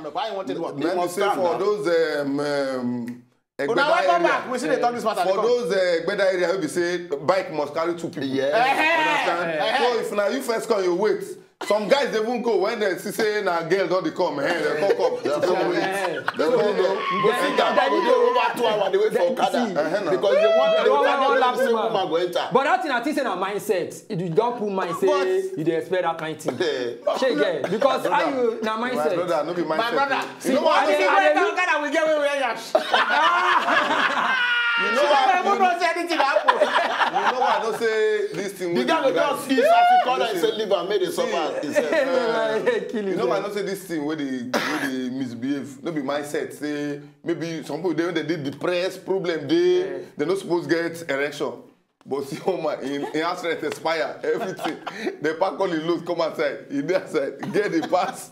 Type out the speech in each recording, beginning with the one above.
up. I wanted one. Let me say for those welcome back. We see they talk this matter. For those Gbeda area, we say bike must carry 2 people. Understand? So if now you first come, you wait. Some guys they won't go when they say na girl don't they come. They cock up. They don't know. They need over 2 hours. They wait for Okada because they want to say woman go enter. But that thing I think say na mindset. If you don't put mindset, you dey expect that kind of thing. Shake because how you na mindset. My brother, no be mindset. My brother, you know what? Okada will get away with yash. You know why? You know why I don't say this thing. The guy will just see as he called and say live and made it suffer. You know why I don't say this thing where they misbehave. No be mindset. Say maybe some people they did depressed problem. They not supposed to get erection. But see how much in accident expire everything. They pack all the loads come outside. In the outside get the pass.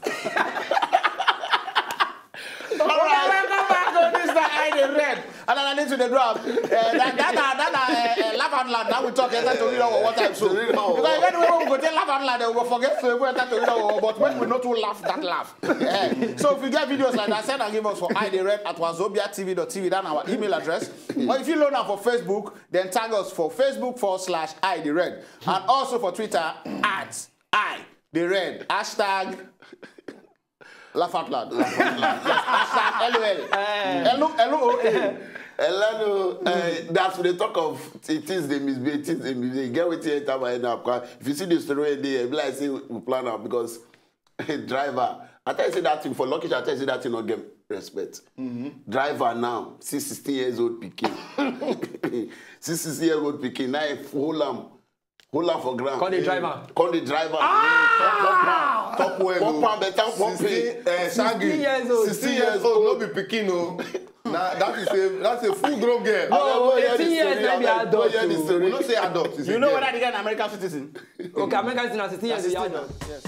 Red. And then I need to the drop. That laugh out loud. Now we talk enter to read over what time so. Because when we go tell laugh out loud, they will forget to enter to read over. But when we not to laugh, that laugh. So if you get videos like that, send and give us for @Red at Wazobia.tv. That's our email address. Or if you load up for Facebook, then tag us for Facebook /IDRed. And also for Twitter @IDRed. Hashtag laugh out loud. Yes, hashtag LOL. That's what they talk of. It is the misbehave. It is the misbehave. Get with it now. If you see the story, they be like say we plan out because a driver. I tell you say that thing for lucky. I tell you say that thing not get respect. Driver now, 16 years old picking. 16 years old picking. Now hold on for ground. Call the driver. Call the driver. Top well. Pop better pop 16 years old. No be picking no. Nah, that's a full grown girl. No, 18 years maybe adult. We don't say adult. You know whether they get an American citizen? Okay, American citizen at 16 years is adult. Yes.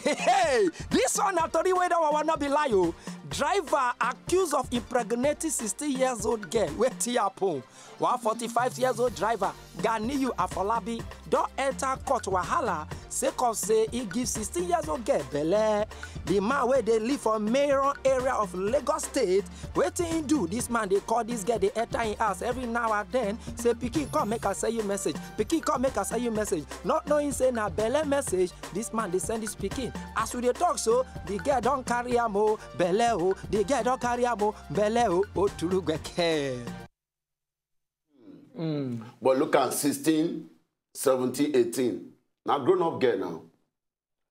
Hey, this one I told you whether I wanna be lie. Driver accused of impregnating 60 years old girl. Wait till happen. 145 years old driver, Guinea Afolabi, don't enter court wahala. Sake of say he gives 16 years old girl Belle. The man where they live for Mayor area of Lagos State. Waiting he do. This man they call this girl, they enter in house every now and then. Say Pikin come make us say you message. Pikin come make us say you message. Not knowing say na Belle message. This man they send this Pikin. As we they talk so, the girl don't carry a mo Belle. The girl don't carry a mo Belle. Oh Tulugweke. But look at 16, 17, 18. Now grown up girl now.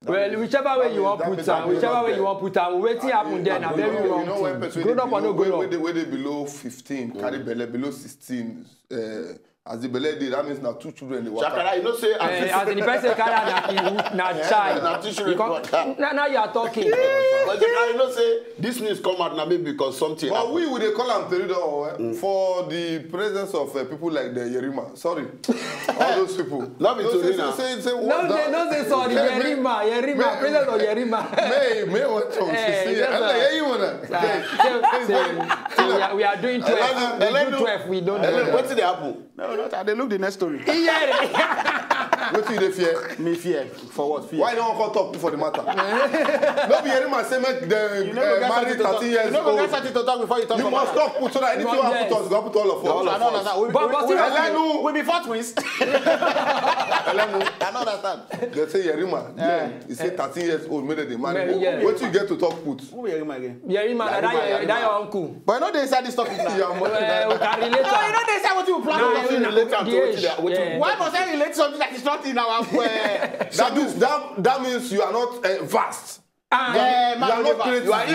Well, whichever way you want put am, waiting happen there na very wrong thing. Grown up or no grown up. Where they below 15, carry Belle below 16. As the Belle did, that means now 2 children. Shakara, you know say as the person carry na child. Na 2 children. Now you are talking. But you know say this news come out now maybe because something. But we would call am Terido for the presence of people like the Yerima. Sorry, all those people. Love it to no, say sorry. Yerima, presence of Yerima. May want to we are doing 12. We do 12. We don't know. What did happen? No, not that. They look the next story. What do you fear? Me fear. For what fear? Why don't you talk for the matter? No, be hearing my say make the married 13 years old. You know, get started to talk before you talk. You must talk put so that anything you have put us, go put all of us. But we be fat twins. I don't understand. They say Yerima. He say 13 years old, made they marry. What you get to talk put? Who Yerima again? Yerima, that your uncle. But you know they inside this topic now. You know they say what you plan to relate to. Why must I relate something that is not in our that means you are not vast. You are not crazy. You are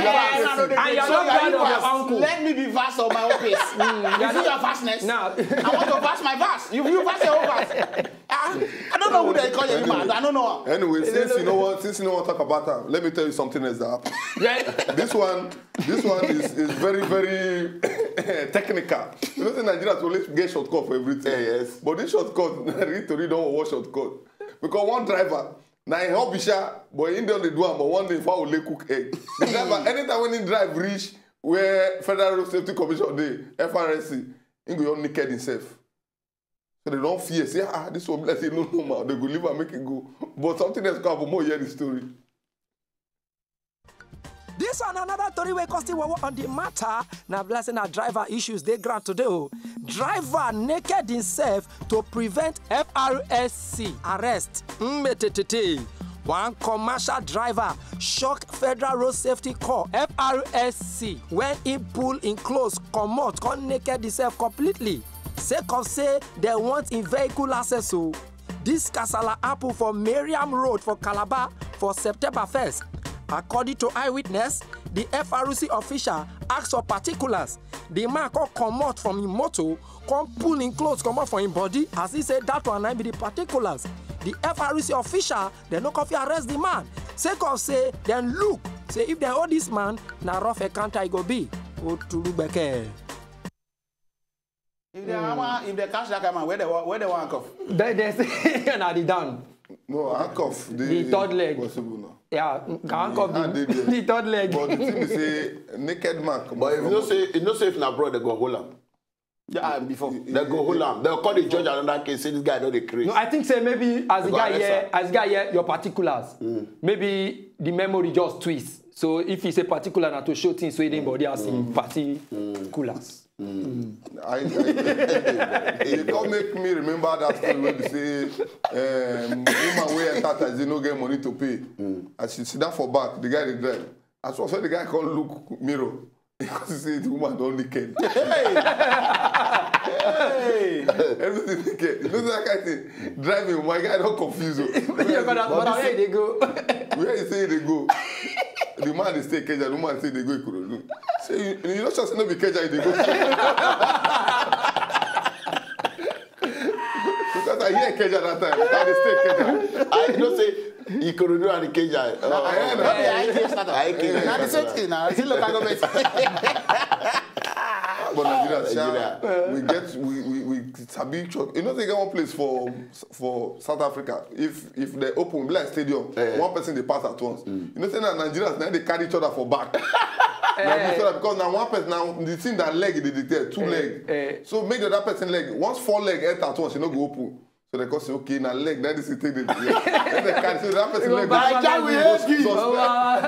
not uncle. Let me be vast on my own pace. You see your vastness? No. I want to vast my vast. You vast your own vast. I don't know who they call you, man. I don't know. Anyway, since you know what to talk about that, let me tell you something else that happened. This one is very, very technical. You know, in Nigeria, to always get shortcut for everything. Yes. But this shortcut, I need to read on what shortcut. Because one driver, now he help Bisha, but he don't do it, but one day if I will cook egg. The driver, anytime when he drive reach where Federal Road Safety Commission day, Frsc, he go on naked himself. So they don't fear. Say, this one, let's say, no normal. They go leave and make it go. But something else come up, more hear the story. This one another story we cost on the matter. Now blessing our driver issues they grant today. Driver naked himself to prevent Frsc arrest. One commercial driver shock Federal Road Safety Corps Frsc when he pull in close, come out, come naked himself completely. Sake of say they want in vehicle access. So this kasala happen for Miriam Road for Calabar for September 1st. According to eyewitness, the Frsc official asked for particulars. The man come out from his motor, come pull in clothes, come out from his body. As he said, that one might be the particulars. The Frsc official, they no coffee arrest the man. Sake of say, then look, say if they hold this man, na rough encounter it go be. If they catch that man, where they want handcuff? They say, na the down. No, handcuff. The third leg. Possible now. Yeah, handcuff the third leg. But the thing is, say, naked man. But if you know say if na abroad, they go hold am. Yeah, before. They go hold am. They'll call the judge another case, say this guy know the craze. No, I think say maybe as the guy here, your particulars. Maybe the memory just twists. So if he say particular na to show things so anybody has in particulars. You can't make me remember that story where they say woman wey enter taxi no get money to pay. As she sit down for back, the guy dey drive. As well, so the guy can't look mirror because he say the woman don't naked. Hey, everything naked. You know that kind of thing. Driving, my guy don't confuse you. Where they go? Where you say they go? The man they stay Keja, the woman say they go Ikorodu. So you not just no be Keja, they go. Because I hear Keja that time. How they stay Keja. I don't say Ikorodu and the Keja. I Now the same thing now. It's local government. But Nigeria, we sabi. You know they get one place for South Africa. If they open like stadium, one person they pass at once. You know say now Nigerians now they carry each other for back. Because now one person now the thing that leg they dictate 2 leg. So make the other person leg once 4 leg enter at once you know go open. So they go say okay now leg then this is take the then they carry so that person leg. Naija we hate it.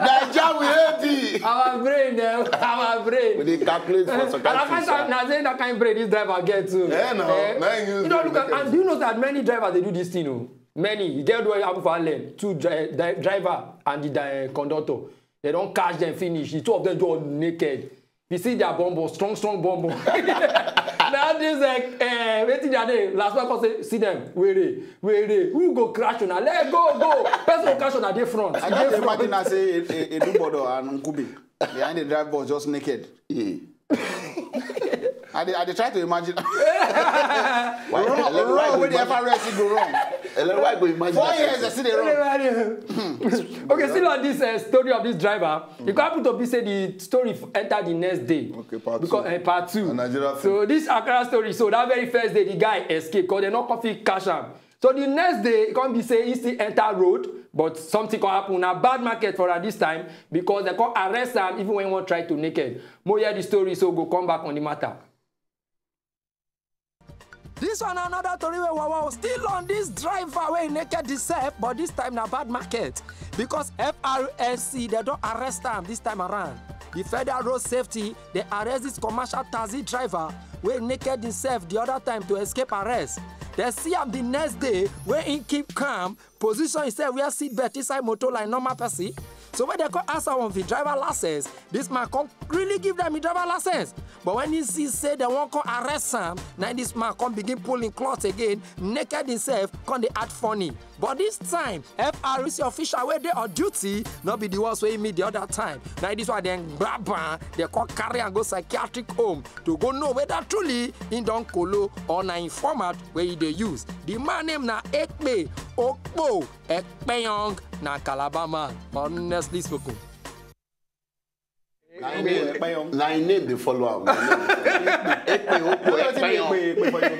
Naija we hate it. Our brain there, our brain. We dey calculate for some kind of things. Now saying that kind of brain this driver get too. Yeah, no. You know, look at, and do you know that many drivers they do this thing? Oh? Many. You get what happen for lane. 2 driver and the conductor. They don't catch them finish. The 2 of them go naked. You see their bomb, strong bomb. Now this waiting there. Last one say, see them. Where they? Who go crash on? Let go. Person go crash on at the front. I just imagine I say a Dubodo and Nkubi behind the driver was just naked. Yeah. I try to imagine. Wrong with the Frsc go wrong. Why go imagine? 4 years I see they wrong. Okay, still on this story of this driver, you can happen to be say the story entered the next day. Okay, part 2. Part 2. So this Accra story, so that very first day the guy escaped because they no coffee cash him. So the next day, it can't be say he still enter road, but something can happen. Now bad market for her this time because they can arrest him even when he want try to naked. More hear the story, so go come back on the matter. This one another story where wow, still on this driver where he naked himself, but this time na bad market because Frsc they don't arrest him this time around. The Federal Road Safety they arrest this commercial taxi driver where he naked himself the other time to escape arrest. They see him the next day where he keep calm, position himself where seat belt inside motor like normal person. So when they come ask him of the driver license, this man can't really give them the driver license. But when he see say they won't come arrest him, now this man come begin pulling clothes again, naked himself, come they act funny. But this time, Frsc official where they on duty, not be the ones where he meet the other time. Now this one then grab they come carry and go psychiatric home to go know whether truly in don kolo or na informant where he they use. The man name na Ekpe Okpo Ekpeyong na Calabar man. Honestly spoken. Na name they follow am.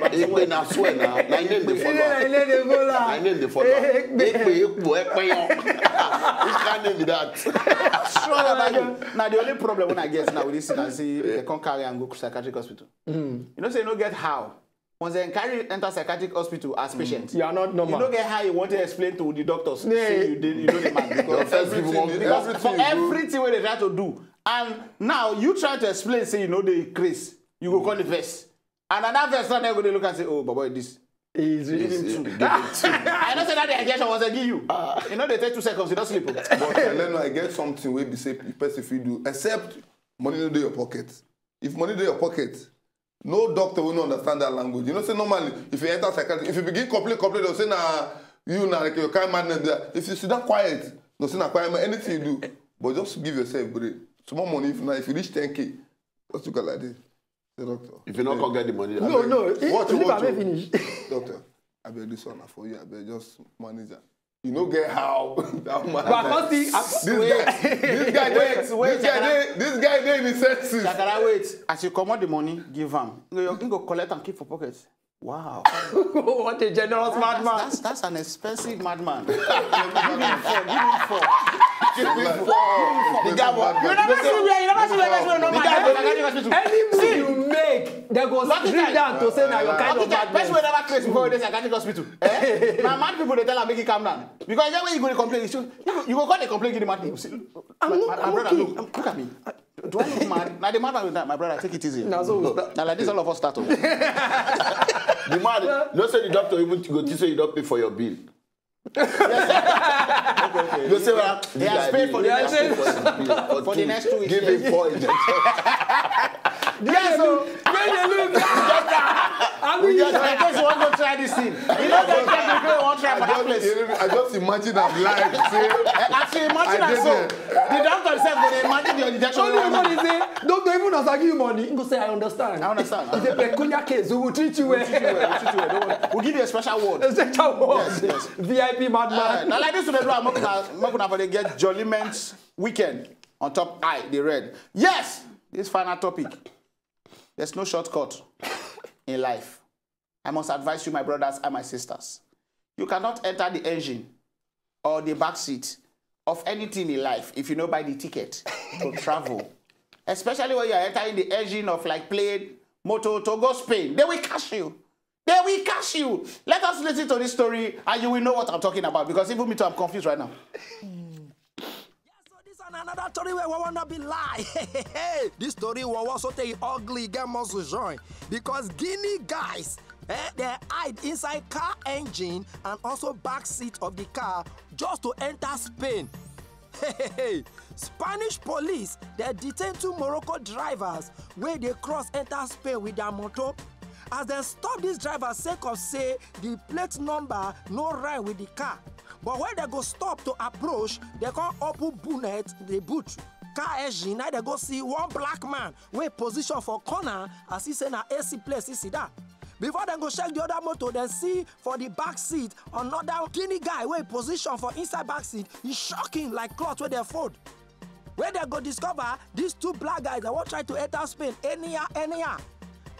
Ekpe na swear na name they follow am. Na name they follow am. Ekpe. Which kind name be that? Now the only problem when I get now with this thing, I see they can't carry and go to psychiatric hospital. You know say you don't get how. Once they carry enter psychiatric hospital as patient, You are not normal. you don't get how you want to explain to the doctors. Yeah. Say you know the man. Because everything where they try to do. And now you try to explain, say you know the craze. You go call the verse. And another verse, now they go look and say, oh, boy, this. Is I don't say that the injection was I give you. You know they take 2 seconds, you don't sleep. But I get something where be say person if you do, except money no dey your pocket. If money dey your pocket, no doctor will not understand that language. You know, say normally if you enter psychiatry, if you begin complain, they'll say you like your kind madness. If you sit down quiet, they'll say quiet, anything you do, but just give yourself break. Small money. If you reach 10K, just look at like this. Say doctor. If you not come get the money, no. Watch. Finish. Doctor, I beg this one for you. I beg just manage that. You know get how that man. But This guy dey in his senses. Shakara, wait. As you come out the money, give him. You go collect and keep for pockets. Wow. What a generous madman. That's an expensive madman. Give him four. The You never see where Any move you make, they go straight down to say now you're kind of madman. Person will never crazy before they psychiatric hospital. Now mad people they tell them make it calm down. Because then when you go to complain, you go call the complaint, give the mad people. My brother, look at me. Do I look mad? Now the madman with that, my brother, take it easy. Now like this, all of us start. the man, no say the doctor even go to say you don't pay for your bill. Okay. You say, well, he has paid for the next 2 weeks. Give him 4 injections. Yes, so in case you want to try this thing, you know that you want to try for that place. I just imagine I'm live. Actually, imagine that so. The doctor said, when they imagine your injection. Only say, doctor even as I give you money, he go say, I understand. It's a peculiar case. We will treat you well. We'll give you a special ward. A special ward. Yes. VIP madman. Now like this to the draw, I'm not going to get Jollyment's weekend on top eye, the red. Yes, this final topic. There's no shortcut in life. I must advise you, my brothers and my sisters. You cannot enter the engine or the back seat of anything in life if you don't buy the ticket to travel. Especially when you are entering the engine of like plane, motor to go Spain. They will catch you. They will catch you. Let us listen to this story and you will know what I'm talking about because even me too, I'm confused right now. Another story where we want to be lie. This story will also take ugly get muscle join because Guinea guys they hide inside car engine and also back seat of the car just to enter Spain. Spanish police they detain 2 Morocco drivers where they cross enter Spain with their motor. As they stop these drivers sake of say the plate number no rhyme with the car. But when they go stop to approach, they can't open bonnet, the boot. Car engine, now they go see one black man wey position for corner as he say na AC place, he see that. Before they go check the other motor, they see for the back seat another Guinea guy wey position for inside back seat. He shocking like cloth where they fold. Where they go discover these 2 black guys, they won't try to enter Spain anyhow.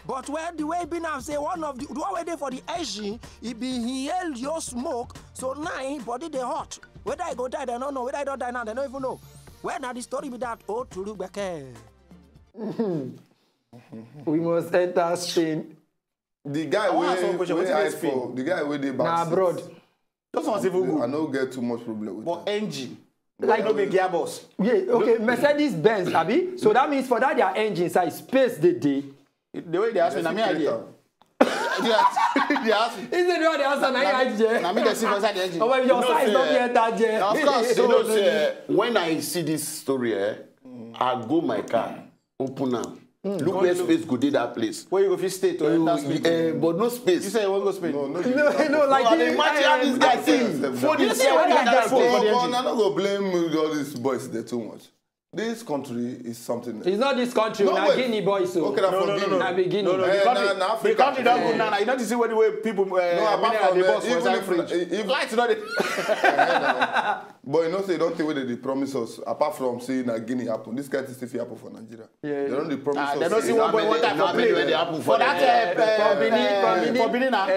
But when the way be now say one of the one way there for the engine, he be inhale your smoke, so now his body they hot. Whether I go die, they don't know. Whether I don't die now, they don't even know. Where now the story be that oh to look back. We must enter Spain. The guy the guy where they back. Nah, abroad. Those ones even good. I don't get too much problem with but that. engine. Like no big gearbox. Yeah, okay, Mercedes Benz, Abi. So that means for that their engine size space the day. The way they ask me, na me idea. They ask me. Is it the way they answer na idea? Na me they see inside the engine. Oh, well, your size not yet that day. Of course. You know, say, when I see this story, I go my car, open am. Look where space go dey that place. Where you go fit stay to enter Spain. But no space. You say you want to go Spain? No, like imagine how this guy thinks. Phone you say when you get phone for the engine. I'm not going to blame all these boys there too much. This country is something. It's not this country, No, na wait. Guinea boys. So. Okay, No. Na be Guinea. No, the country don't go now. You don't see what the way people apart from the that, boss for even inside if- fridge. if- Flights not the. But you know, say, don't think whether they promise us, apart from saying that Guinea happen, this kind of stuff happen for Nigeria. Yeah. They don't they promise us. They don't see say- one boy one time for play. Where they happen For that For Benin now.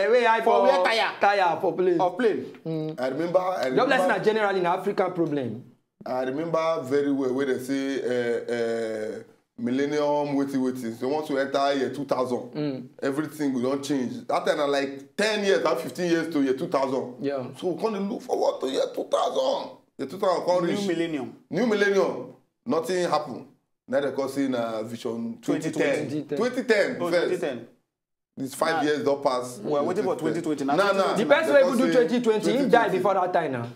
for where tire Tire for plane. of plane. I remember. Your blessing are generally an African problem. I remember very well where they say millennium waiting. So once we enter year 2000, everything will not change. That time, like 10 years, 15 years to year 2000. Yeah. So we can't look forward to year 2000. Year 2000 can't reach. New millennium. Nothing happened. Now they're calling Vision 2010. 2010. Oh, 2010. These 5 years don't pass. We're waiting for 2020. Now, The person who do 2020, he died before that time now.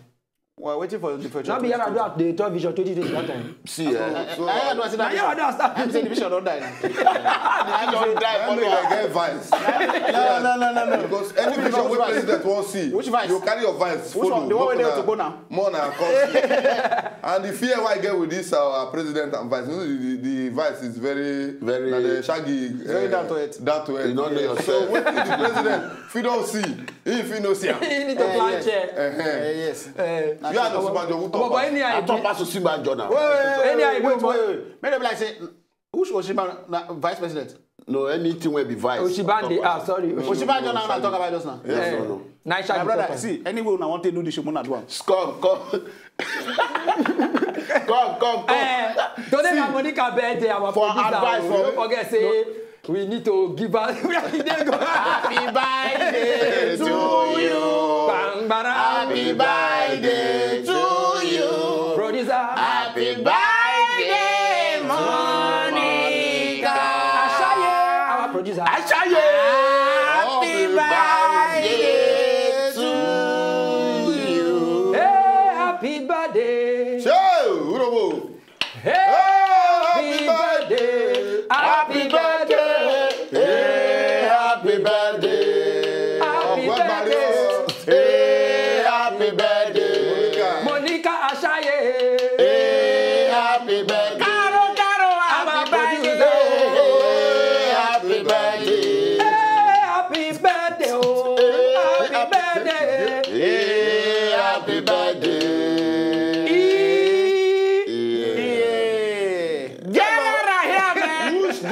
We're waiting for the future. Now be here to do the top Vision 2020 that time. See, I don't the vision don't die now. I don't die for I get vice. No. Because any vision where president won't see, Which vice? you carry your vice. Which one? The one where they have to go now? More than and the fear I get with this our president and vice, you know, the vice is very the shaggy, very down to it. Down to it. You don't know yourself. So what the president, if you don't see, if you don't see, You need to plan chair. Yes. you are the Sibanjo who talk. But any I talk past Sibanjo now. Wait. Maybe like say, who should Oshiban vice president? No, anything will be vice. Oshibande, sorry. Oshiban now talk about us now. Yes, no. Nice My brother, see, anyway, I want to do the show, not one. Come. Come. Today na Monica birthday, our For producer. advice, Don't forget, say we need to give her. Happy birthday to you. Bang, bara. Happy birthday to you. Producer. Happy birthday, Monica. Ashaye, our producer. Ashaye. Happy birthday to you. Hey, happy birthday. Show, Urobo. Hey, happy birthday. Happy birthday. Hey, happy birthday. Happy birthday. Hey, happy birthday. Monica Ashaye. Hey, happy birthday. Caro, happy birthday. Hey, happy birthday. Hey, happy birthday. Oh, happy birthday. Hey, happy birthday. Which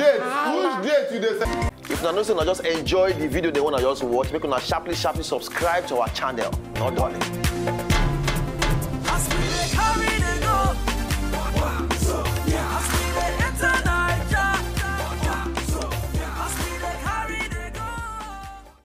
date you dey say? If you know, just enjoy the video they want to just watch, make una sharply subscribe to our channel. Not darling.